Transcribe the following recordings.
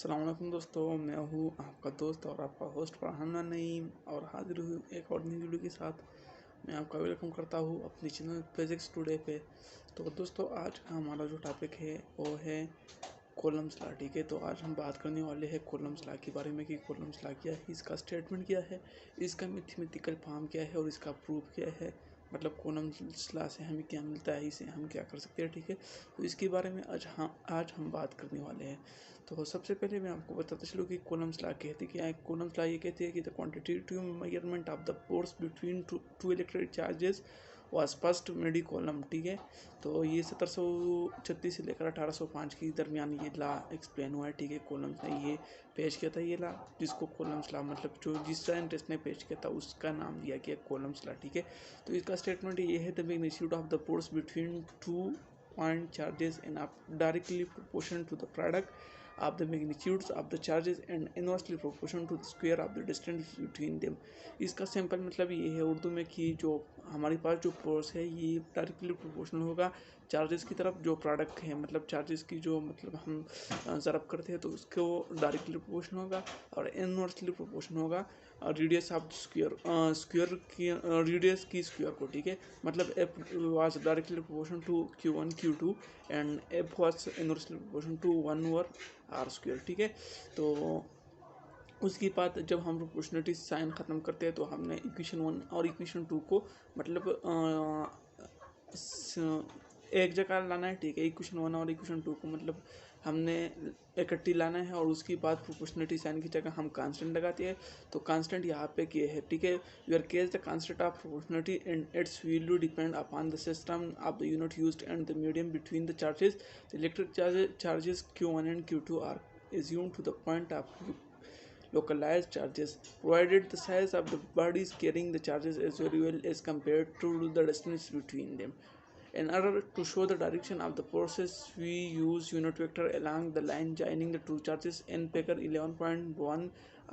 अस्सलाम वालेकुम दोस्तों, मैं हूँ आपका दोस्त और आपका होस्ट फरहान नईम और हाजिर हूँ एक और नई वीडियो के साथ। मैं आपका वेलकम करता हूँ अपने चैनल फिजिक्स टुडे पे। तो दोस्तों, आज का हमारा जो टॉपिक है वो है कॉलम्स लॉ। ठीक है, तो आज हम बात करने वाले हैं कॉलम्स लॉ के बारे में कि कॉलम्स लॉ क्या है, इसका स्टेटमेंट क्या है, इसका मैथमेटिकल फॉर्म क्या है और इसका प्रूफ क्या है। मतलब कॉलम्स लॉ से हमें क्या मिलता है, इसे हम क्या कर सकते हैं। ठीक है, तो इसके बारे में आज हम बात करने वाले हैं। तो सबसे पहले मैं आपको बताता चलूँ कि कॉलम्स लॉ कहते क्या है। कॉलम्स लॉ ये कहते हैं कि the quantitative measurement of the force between two electric charges was first made column. ठीक है, तो ये 1736 से लेकर 1805 के दरमियान ये लॉ एक्सप्लेन हुआ है। ठीक है, कॉलम्स ने ये पेश किया था ये लॉ, जिसको कॉलम्स लॉ मतलब जो जिस साइंटिस्ट ने पेश किया था उसका नाम दिया गया कॉलम्स लॉ। ठीक है, तो इसका स्टेटमेंट ये है, the magnitude of the force between two point charges and are directly proportional to the product of the magnitudes of the charges and inversely proportional to the square of the distance between them। इसका simple मतलब ये है उर्दू में कि जो हमारे पास जो force है ये डायरेक्टली प्रोपोर्शनल होगा चार्जेस की तरफ। जो प्रोडक्ट है मतलब चार्जेस की जो मतलब हम ज़रब करते हैं तो उसको डायरेक्टली प्रोपोर्शनल होगा और इनवर्सली प्रोपोर्शनल होगा रेडियस ऑफ स्क्वायर की रेडियस की स्क्वायर को। ठीक है, मतलब F was directly proportional to Q1 Q2 and F was inversely proportional to 1/r²। ठीक है, तो उसके बाद जब हम प्रोपोर्शनलिटी साइन ख़त्म करते हैं तो हमने इक्वेशन 1 और इक्वेशन 2 को मतलब एक जगह लाना है। ठीक है, इक्वेशन 1 और इक्वेशन 2 को मतलब हमने इकट्ठी लाना है और उसके बाद प्रोपोर्शनलिटी साइन की जगह हम कांस्टेंट लगाते हैं। तो कांस्टेंट यहाँ पे क्या है। ठीक है, your case the constant of proportionality and its value depend upon the system of the unit used and the medium between the charges. The electric charges Q1 and Q2 are assumed to the point of localized charges, provided the size of the bodies carrying the charges is very well as compared to the distance between them. In order to show the direction of the forces, we use unit vector along the line joining the two charges in figure 11.1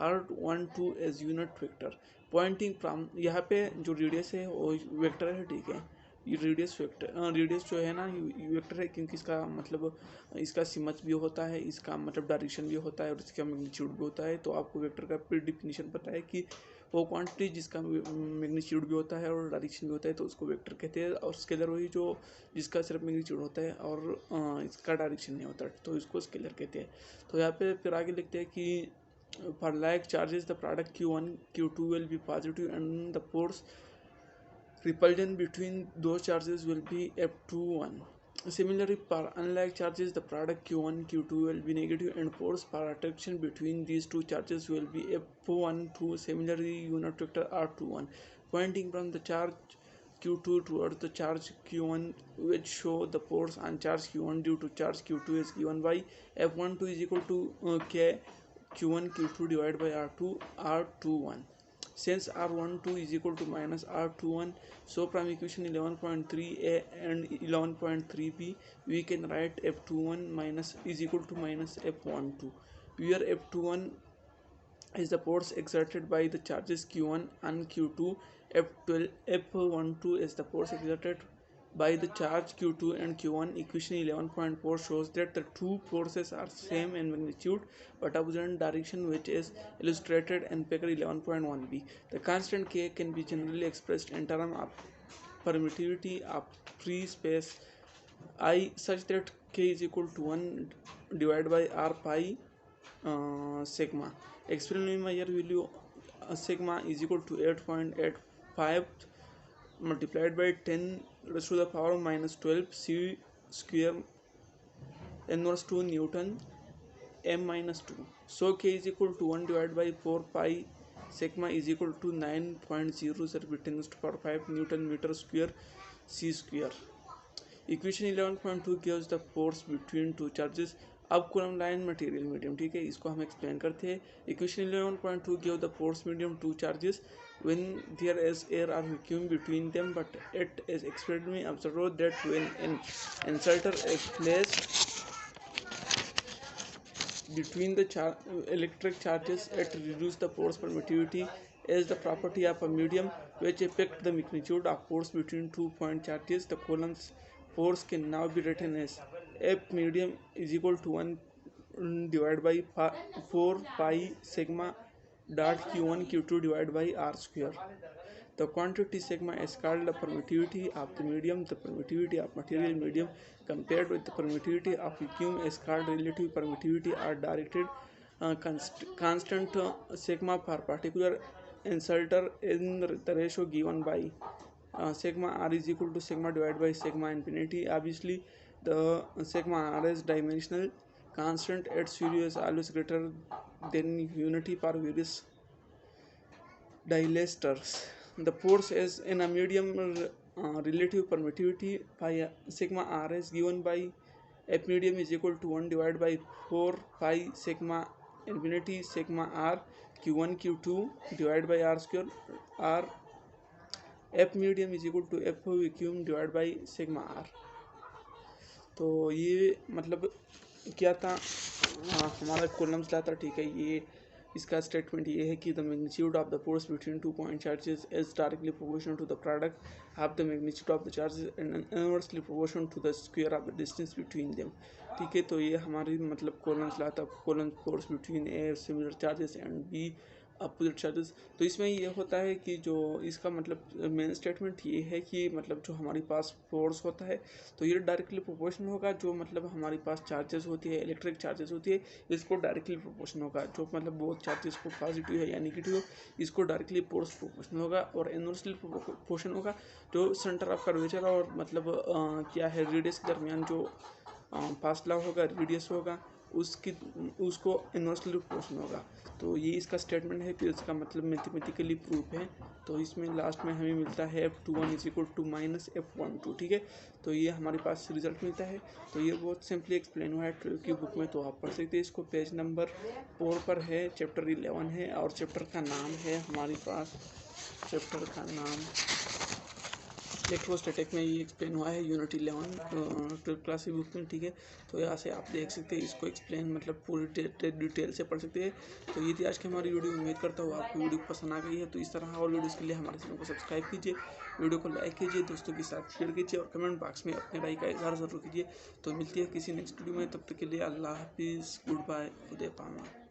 or 1 2 as unit vector pointing from। यहाँ पे जो radius है वो vector है। ठीक है, ये radius जो है ना वेक्टर है क्योंकि इसका मतलब इसका सिमच भी होता है, इसका मतलब डायरेक्शन भी होता है और इसका मैग्नीट्यूड भी होता है। तो आपको वेक्टर का प्री डिफिनीशन पता है कि वो क्वांटिटी जिसका मैग्नीट्यूड भी होता है और डायरेक्शन भी होता है तो उसको वेक्टर कहते हैं। और स्केलर वही जो जिसका सिर्फ मैग्नीट्यूड होता है और इसका डायरेक्शन नहीं होता तो इसको स्केलर कहते हैं। तो यहाँ पे फिर आगे लिखते हैं कि for like charges the product Q1 Q2 will be positive and the force repulsion between those charges will be F21। Similarly, for unlike charges the product Q1 Q2 will be negative and force per attraction between these two charges will be F12। Similarly, unit vector R21 pointing from the charge Q2 towards the charge Q1 which show the force on charge Q1 due to charge Q2 is given by F12 is equal to K Q1 Q2 divided by R21 since R12 is equal to minus R21। So from equation 11.3a and 11.3b we can write F21 minus is equal to minus F12, where F21 is the force exerted by the charges Q1 and Q2, F12 is the force exerted by the charge Q2 and Q1। Equation 11.4 shows that the two forces are same in magnitude but opposite direction, which is illustrated in figure 11.1b। The constant K can be generally expressed in terms of permittivity of free space I such that K is equal to 1 divided by R pi sigma। Experimental measure value sigma is equal to 8.85 multiplied by 10 raised to the power minus 12 C square inverse to Newton m minus 2। So K is equal to 1 divided by 4 pi sigma is equal to 9.0 10 to the power 5 Newton meter square C square। Equation 11.2 gives the force between two charges। अब column line material medium. ठीक है, इसको हम explain करते हैं। Equation 11.2 give the force medium two charges when there is air or vacuum between them, but it is experimentally observed that when an inserter is placed between the electric charges it reduces the force permittivity is the property of a medium which affects the magnitude of force between 2 point charges। The Coulomb's force can now be written as F medium is equal to 1 divide by 4 pi sigma dot q1 q2 divided by r square. The quantity sigma is called the permittivity of the medium. The permittivity of material medium compared with the permittivity of vacuum is called relative permittivity or directed constant sigma per particular insulter in the ratio given by sigma r is equal to sigma divided by sigma infinity. Obviously, the sigma r is dimensional constant. Its value is always greater than unity per various dielasters. The force is in a medium relative permittivity by sigma r is given by f medium is equal to 1 divided by 4 pi sigma infinity sigma r q1 q2 divided by r square r f medium is equal to f vacuum divided by sigma r. तो ये मतलब क्या था, हमारा columns लाता, ठीक है। ये इसका स्टेटमेंट ये है कि the magnitude of the force between 2 point charges is directly proportional to the product of the magnitude of the charges and inversely proportional to the square of the distance between them, ठीक है। तो ये हमारी मतलब Coulomb's लाता, Coulomb force between A similar charges and B opposite charges. तो इसमें ये होता है कि जो इसका मतलब मेन स्टेटमेंट ये है कि मतलब जो हमारे पास फोर्स होता है तो ये डायरेक्टली प्रोपोर्शनल होगा, जो मतलब हमारे पास चार्जेस होती है, इलेक्ट्रिक चार्जेस होती है, इसको डायरेक्टली प्रोपोर्शनल होगा। जो मतलब बहुत चार्जेस को पॉजिटिव है या नेगेटिव हो, इसको डायरेक्टली फोर्स प्रोपोर्शनल होगा। और इनवर्सली प्रोपोर्शनल होगा जो सेंटर ऑफ कर्वेचर और मतलब क्या है रेडियस के दरमियान जो फासला होगा, रेडियस होगा, उसको इनवर्सली प्रोपोर्शनल होगा। तो ये इसका स्टेटमेंट है, फिर इसका मतलब मैथमेटिकली प्रूफ है। तो इसमें लास्ट में हमें मिलता है f21 is equal to minus f12, ठीक है। तो ये हमारे पास रिजल्ट मिलता है। तो ये बहुत सिंपली एक्सप्लेन हुआ है 12 की बुक में, तो आप पढ़ सकते हैं इसको। पेज नंबर 4 पर है, चैप्टर 11 है और चैप्टर का नाम है हमारे पास, चैप्टर का नाम इलेक्ट्रोस्टैटिक में ये एक्सप्लेन हुआ है, यूनिट 11 12th क्लास की बुक में, ठीक है। तो यहाँ से आप देख सकते हैं इसको एक्सप्लेन मतलब पूरी डिटेल से पढ़ सकते हैं। तो ये थी आज की हमारी वीडियो। उम्मीद करता हूँ आपको वीडियो पसंद आ गई है। तो इस तरह और वीडियोज़ के लिए हमारे चैनल को सब्सक्राइब कीजिए, वीडियो को लाइक कीजिए, दोस्तों के साथ शेयर कीजिए और कमेंट बॉक्स में अपने राय का इजहार ज़रूर कीजिए। तो मिलती है किसी नेक्स्ट वीडियो में, तब तक के लिए अल्लाह हाफिज़, गुड बाय, खुदा पामा।